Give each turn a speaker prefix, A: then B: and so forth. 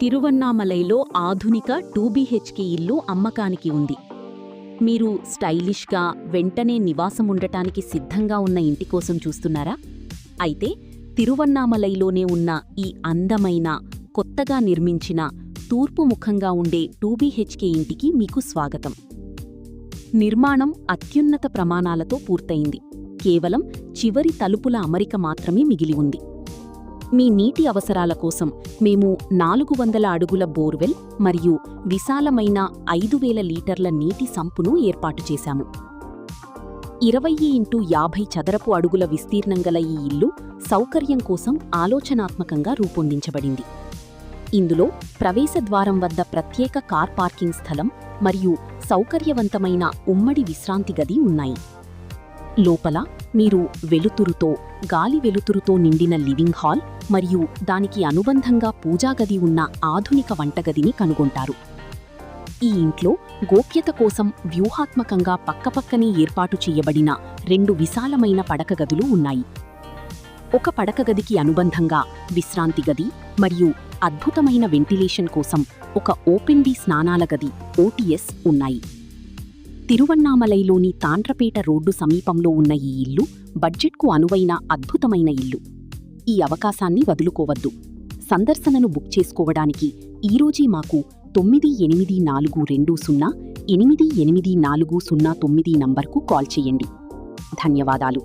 A: తిరువన్నామలైలో ఆధునిక 2BHK ఇల్లు అమ్మకానికి ఉంది. మీరు స్టైలిష్గా వెంటనే నివాసం ఉండటానికి సిద్ధంగా ఉన్న ఇంటి కోసం చూస్తున్నారా? అయితే తిరువన్నామలైలోనే ఉన్న ఈ అందమైన, కొత్తగా నిర్మించిన, తూర్పు ముఖంగా ఉండే 2BHK ఇంటికి మీకు స్వాగతం. నిర్మాణం అత్యున్నత ప్రమాణాలతో పూర్తయింది. కేవలం చివరి తలుపుల అమరిక మాత్రమే మిగిలి ఉంది. మీ నీటి అవసరాల కోసం మేము 400 అడుగుల బోర్వెల్ మరియు విశాలమైన 5000 లీటర్ల నీటి సంపును ఏర్పాటు చేశాము. 20x50 చదరపు అడుగుల విస్తీర్ణం గల ఈ ఇల్లు సౌకర్యం కోసం ఆలోచనాత్మకంగా రూపొందించబడింది. ఇందులో ప్రవేశద్వారం వద్ద ప్రత్యేక కార్ పార్కింగ్ స్థలం మరియు సౌకర్యవంతమైన ఉమ్మడి విశ్రాంతి గది ఉన్నాయి. లోపల మీరు వెలుతురుతో, గాలి వెలుతురుతో నిండిన లివింగ్ హాల్ మరియు దానికి అనుబంధంగా పూజాగది ఉన్న ఆధునిక వంటగదిని కనుగొంటారు. ఈ ఇంట్లో గోప్యత కోసం వ్యూహాత్మకంగా పక్కపక్కనే ఏర్పాటు చేయబడిన 2 విశాలమైన పడకగదులు ఉన్నాయి. ఒక పడకగదికి అనుబంధంగా విశ్రాంతి గది మరియు అద్భుతమైన వెంటిలేషన్ కోసం ఒక ఓపెన్ బీ స్నానాల గది OTS ఉన్నాయి. తిరువన్నామలైలోని తాండ్రపేట రోడ్డు సమీపంలో ఉన్న ఈ ఇల్లు బడ్జెట్కు అనువైన అద్భుతమైన ఇల్లు. ఈ అవకాశాన్ని వదులుకోవద్దు. సందర్శనను బుక్ చేసుకోవడానికి ఈరోజే మాకు 9842088409 నంబర్కు కాల్ చేయండి. ధన్యవాదాలు.